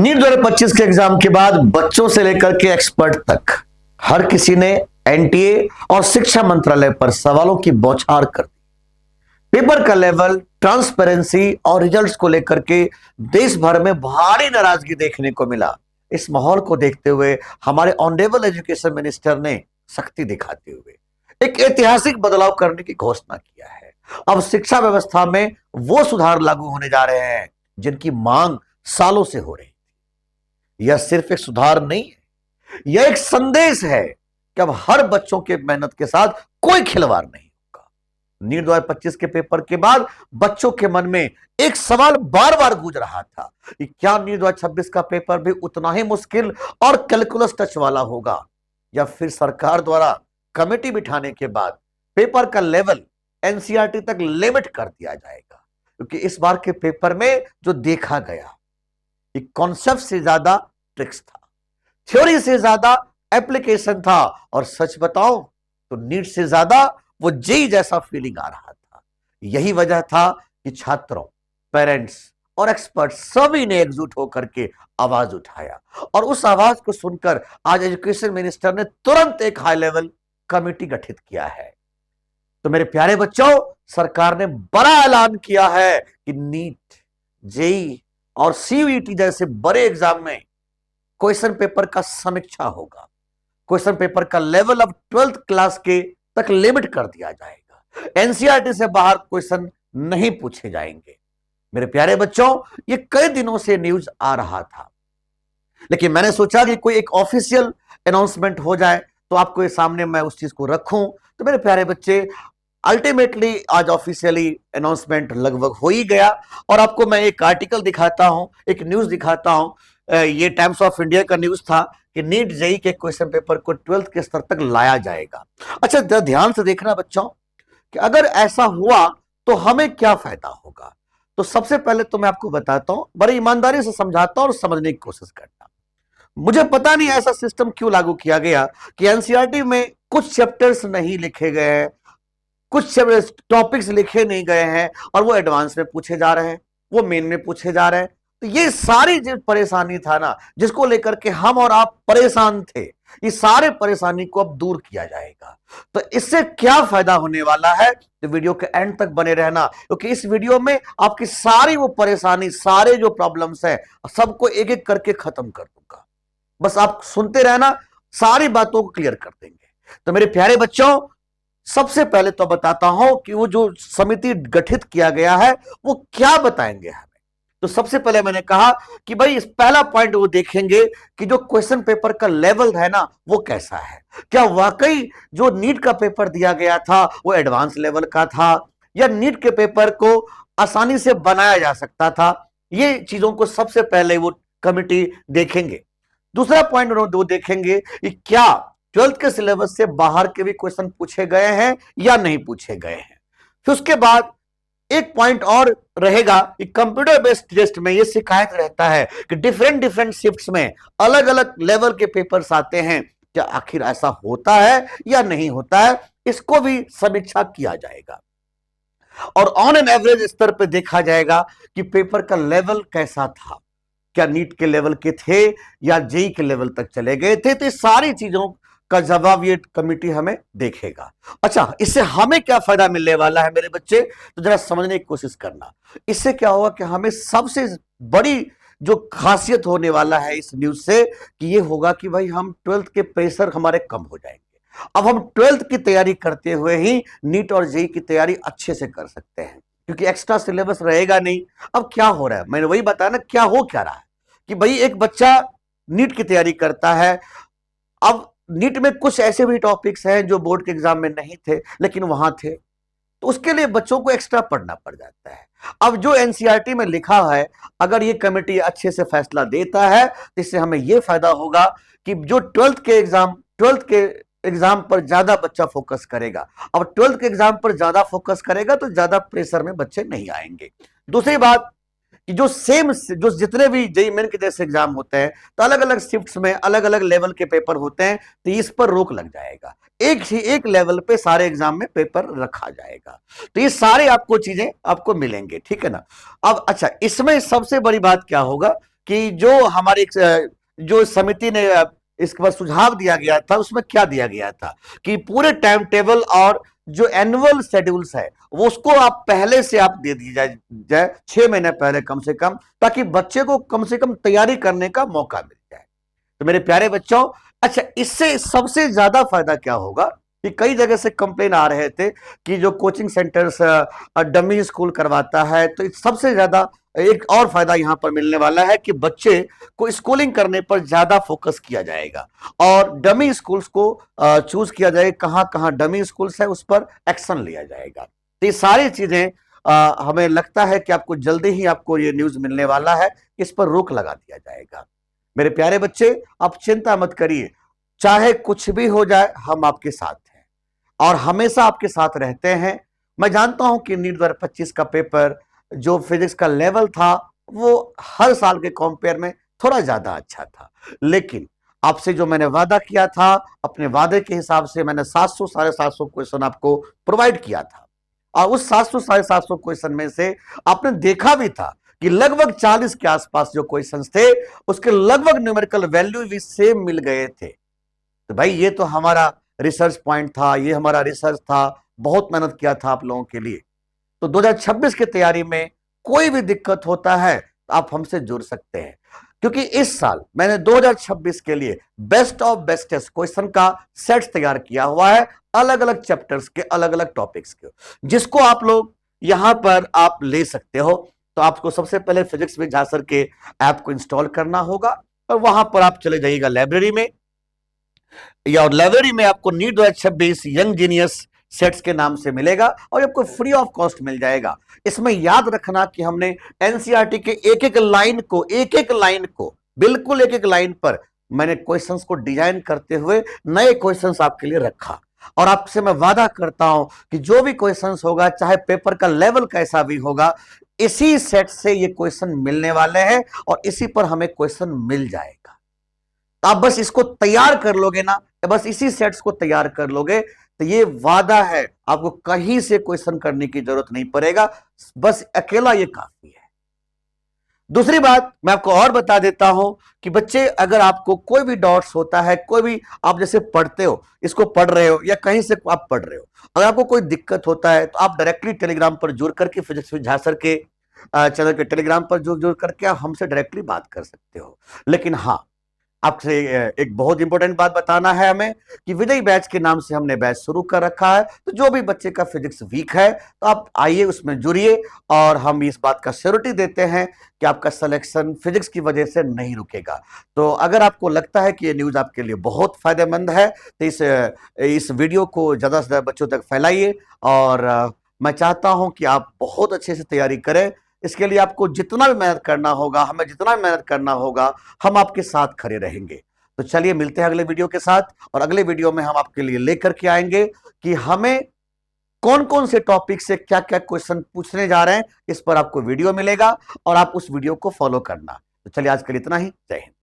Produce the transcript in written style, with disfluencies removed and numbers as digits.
NEET 2025 के exam के बाद बच्चों से लेकर के एक्सपर्ट तक हर किसी ने एनटीए और शिक्षा मंत्रालय पर सवालों की बौछार कर दी। पेपर का लेवल, ट्रांसपेरेंसी और रिजल्ट्स को लेकर के देश भर में भारी नाराजगी देखने को मिला। इस माहौल को देखते हुए हमारे ऑनरेबल एजुकेशन मिनिस्टर ने सख्ती दिखाते हुए एक ऐतिहासिक बदलाव करने की घोषणा किया है। अब शिक्षा व्यवस्था में वो सुधार लागू होने जा रहे हैं जिनकी मांग सालों से हो रही थी। यह सिर्फ एक सुधार नहीं है, यह एक संदेश है कि अब हर बच्चों के मेहनत के साथ कोई खिलवाड़ नहीं होगा। नीट 2025 के पेपर के बाद बच्चों के मन में एक सवाल बार बार गूंज रहा था कि क्या नीट 2026 का पेपर भी उतना ही मुश्किल और कैलकुलस टच वाला होगा, या फिर सरकार द्वारा कमेटी बिठाने के बाद पेपर का लेवल एनसीईआरटी तक लिमिट कर दिया जाएगा। क्योंकि इस बार के पेपर में जो देखा गया, कॉन्सेप्ट से ज्यादा ट्रिक्स था, थ्योरी से ज्यादा एप्लीकेशन था, और सच बताओ तो नीट से ज्यादा वो जेई जैसा फीलिंग आ रहा था। यही वजह था कि छात्रों, पेरेंट्स और एक्सपर्ट सभी ने एकजुट होकर के आवाज उठाया, और उस आवाज को सुनकर आज एजुकेशन मिनिस्टर ने तुरंत एक हाई लेवल कमेटी गठित किया है। तो मेरे प्यारे बच्चों, सरकार ने बड़ा ऐलान किया है कि नीट, जेई और सीयूईटी जैसे बड़े एग्जाम में क्वेश्चन पेपर का समीक्षा होगा। क्वेश्चन पेपर का लेवल अब 12th क्लास के तक लिमिट कर दिया जाएगा। एनसीईआरटी से बाहर क्वेश्चन नहीं पूछे जाएंगे। मेरे प्यारे बच्चों, ये कई दिनों से न्यूज आ रहा था, लेकिन मैंने सोचा कि कोई एक ऑफिशियल अनाउंसमेंट हो जाए तो आपको ये सामने मैं उस चीज को रखूं। तो मेरे प्यारे बच्चे, अल्टीमेटली आज ऑफिशियली अनाउंसमेंट लगभग हो ही गया, और आपको मैं एक आर्टिकल दिखाता हूं, एक न्यूज दिखाता हूं। ये टाइम्स ऑफ इंडिया का न्यूज था कि नीट जेई के क्वेश्चन पेपर को 12th के स्तर तक लाया जाएगा। अच्छा, ध्यान से देखना बच्चों कि अगर ऐसा हुआ तो हमें क्या फायदा होगा। तो सबसे पहले तो मैं आपको बताता हूं, बड़ी ईमानदारी से समझाता हूं और समझने की कोशिश करना। मुझे पता नहीं ऐसा सिस्टम क्यों लागू किया गया कि एनसीईआरटी में कुछ चैप्टर्स नहीं लिखे गए हैं, कुछ टॉपिक्स लिखे नहीं गए हैं, और वो एडवांस में पूछे जा रहे हैं, वो मेन में पूछे जा रहे हैं। तो ये सारी जो परेशानी था ना, जिसको लेकर के हम और आप परेशान थे, ये सारे परेशानी को अब दूर किया जाएगा। तो इससे क्या फायदा होने वाला है, तो वीडियो के एंड तक बने रहना, क्योंकि इस वीडियो में आपकी सारी वो परेशानी, सारे जो प्रॉब्लम्स हैं, सबको एक एक करके खत्म कर दूंगा। बस आप सुनते रहना, सारी बातों को क्लियर कर देंगे। तो मेरे प्यारे बच्चों, सबसे पहले तो बताता हूं कि वो जो समिति गठित किया गया है वो क्या बताएंगे हमें। तो सबसे पहले मैंने कहा कि भाई इस पहला पॉइंट वो देखेंगे कि जो क्वेश्चन पेपर का लेवल है ना, वो कैसा है। क्या वाकई जो नीट का पेपर दिया गया था वो एडवांस लेवल का था, या नीट के पेपर को आसानी से बनाया जा सकता था। ये चीजों को सबसे पहले वो कमिटी देखेंगे। दूसरा पॉइंट वो देखेंगे कि क्या 12th के सिलेबस से बाहर के भी क्वेश्चन पूछे गए हैं या नहीं पूछे गए हैं। फिर उसके बाद एक पॉइंट और रहेगा कि कंप्यूटर बेस्ड टेस्ट में यह शिकायत रहता है कि डिफरेंट शिफ्ट्स में अलग अलग लेवल के पेपर्स आते हैं। क्या आखिर ऐसा होता है या नहीं होता है, इसको भी समीक्षा किया जाएगा, और ऑन एन एवरेज स्तर पर देखा जाएगा कि पेपर का लेवल कैसा था, क्या नीट के लेवल के थे या जेई के लेवल तक चले गए थे। तो सारी चीजों का जवाब ये कमिटी हमें देखेगा। अच्छा, इससे हमें क्या फायदा मिलने वाला है मेरे बच्चे, तो जरा समझने की कोशिश करना। इससे क्या होगा कि हमें सबसे बड़ी जो खासियत होने वाला है इस न्यूज से, कि ये होगा कि भाई हम 12th के प्रेशर हमारे कम हो जाएंगे। अब हम 12th की तैयारी करते हुए ही नीट और जेई की तैयारी अच्छे से कर सकते हैं, क्योंकि एक्स्ट्रा सिलेबस रहेगा नहीं। अब क्या हो रहा है, मैंने वही बताया ना, क्या हो क्या रहा है कि भाई एक बच्चा नीट की तैयारी करता है। अब नीट में कुछ ऐसे भी टॉपिक्स हैं जो बोर्ड के एग्जाम में नहीं थे लेकिन वहां थे, तो उसके लिए बच्चों को एक्स्ट्रा पढ़ना पड़ जाता है। अब जो एनसीईआरटी में लिखा है, अगर ये कमेटी अच्छे से फैसला देता है तो इससे हमें यह फायदा होगा कि जो 12th के एग्जाम पर ज्यादा बच्चा फोकस करेगा। अब 12th के एग्जाम पर ज्यादा फोकस करेगा तो ज्यादा प्रेशर में बच्चे नहीं आएंगे। दूसरी बात कि जो जितने भी जेईई मेन के जैसे एग्जाम होते हैं, तो अलग अलग शिफ्ट्स में अलग अलग लेवल के पेपर होते हैं, तो इस पर रोक लग जाएगा। एक लेवल पे सारे एग्जाम में पेपर रखा जाएगा। तो ये सारे आपको चीजें आपको मिलेंगे, ठीक है ना। अब अच्छा, इसमें सबसे बड़ी बात क्या होगा कि जो हमारी जो समिति ने इसके बाद सुझाव दिया गया था, उसमें क्या दिया गया था कि पूरे टाइम टेबल और जो एनुअल शेड्यूल्स है वो उसको आप पहले से आप दे दी जाए 6 महीने पहले कम से कम, ताकि बच्चे को कम से कम तैयारी करने का मौका मिल जाए। तो मेरे प्यारे बच्चों, अच्छा, इससे सबसे ज्यादा फायदा क्या होगा कि कई जगह से कंप्लेन आ रहे थे कि जो कोचिंग सेंटर्स डमी स्कूल करवाता है, तो सबसे ज्यादा एक और फायदा यहां पर मिलने वाला है कि बच्चे को स्कूलिंग करने पर ज्यादा फोकस किया जाएगा और डमी स्कूल्स को चूज किया जाएगा, कहां कहां डमी स्कूल्स है उस पर एक्शन लिया जाएगा। तो ये सारी चीजें हमें लगता है कि आपको जल्दी ही आपको ये न्यूज मिलने वाला है, इस पर रोक लगा दिया जाएगा। मेरे प्यारे बच्चे, आप चिंता मत करिए, चाहे कुछ भी हो जाए हम आपके साथ हैं और हमेशा आपके साथ रहते हैं। मैं जानता हूं कि नीट 2025 का पेपर जो फिजिक्स का लेवल था वो हर साल के कंपेयर में थोड़ा ज्यादा अच्छा था, लेकिन आपसे जो मैंने वादा किया था, अपने वादे के हिसाब से मैंने 700 750 क्वेश्चन आपको प्रोवाइड किया था और उस 700 750 क्वेश्चन में से आपने देखा भी था कि लगभग 40 के आसपास जो क्वेश्चंस थे उसके लगभग न्यूमेरिकल वैल्यू भी सेम मिल गए थे। तो भाई ये तो हमारा रिसर्च पॉइंट था, ये हमारा रिसर्च था, बहुत मेहनत किया था आप लोगों के लिए। तो 2026 की तैयारी में कोई भी दिक्कत होता है तो आप हमसे जुड़ सकते हैं, क्योंकि इस साल मैंने 2026 के लिए बेस्ट ऑफ बेस्टेस्ट क्वेश्चन का सेट तैयार किया हुआ है, अलग अलग चैप्टर्स के, अलग अलग टॉपिक्स के, जिसको आप लोग यहां पर आप ले सकते हो। तो आपको सबसे पहले फिजिक्स विद झांसर के ऐप को इंस्टॉल करना होगा और वहां पर आप चले जाइएगा लाइब्रेरी में, या लाइब्रेरी में आपको नीट 2026 यंग जीनियस सेट्स के नाम से मिलेगा और आपको फ्री ऑफ कॉस्ट मिल जाएगा। इसमें याद रखना कि हमने एनसीईआरटी के एक एक लाइन को बिल्कुल एक एक लाइन पर मैंने क्वेश्चंस को डिजाइन करते हुए नए क्वेश्चंस आपके लिए रखा और आपसे मैं वादा करता हूं कि जो भी क्वेश्चंस होगा, चाहे पेपर का लेवल कैसा भी होगा, इसी सेट से ये क्वेश्चन मिलने वाले हैं और इसी पर हमें क्वेश्चन मिल जाएगा। आप बस इसको तैयार कर लोगे ना, बस इसी सेट्स को तैयार कर लोगे तो ये वादा है, आपको कहीं से क्वेश्चन करने की जरूरत नहीं पड़ेगा, बस अकेला ये काफी है। दूसरी बात मैं आपको और बता देता हूं कि बच्चे, अगर आपको कोई भी डाउट्स होता है, कोई भी आप जैसे पढ़ते हो, इसको पढ़ रहे हो या कहीं से आप पढ़ रहे हो, अगर आपको कोई दिक्कत होता है तो आप डायरेक्टली टेलीग्राम पर जुड़ करके फिजिक्स विद झांसर के चैनल के टेलीग्राम पर जुड़ करके आप हमसे डायरेक्टली बात कर सकते हो। लेकिन हाँ, आपसे एक बहुत इंपॉर्टेंट बात बताना है हमें कि विजय बैच के नाम से हमने बैच शुरू कर रखा है, तो जो भी बच्चे का फिजिक्स वीक है तो आप आइए, उसमें जुड़िए और हम इस बात का श्योरिटी देते हैं कि आपका सिलेक्शन फिजिक्स की वजह से नहीं रुकेगा। तो अगर आपको लगता है कि ये न्यूज आपके लिए बहुत फायदेमंद है तो इस वीडियो को ज्यादा से ज्यादा बच्चों तक फैलाइए और मैं चाहता हूं कि आप बहुत अच्छे से तैयारी करें। इसके लिए आपको जितना भी मेहनत करना होगा, हमें जितना भी मेहनत करना होगा, हम आपके साथ खड़े रहेंगे। तो चलिए मिलते हैं अगले वीडियो के साथ और अगले वीडियो में हम आपके लिए लेकर के आएंगे कि हमें कौन कौन से टॉपिक से क्या क्या क्वेश्चन पूछने जा रहे हैं। इस पर आपको वीडियो मिलेगा और आप उस वीडियो को फॉलो करना। तो चलिए आज के लिए इतना ही। जय हिंद।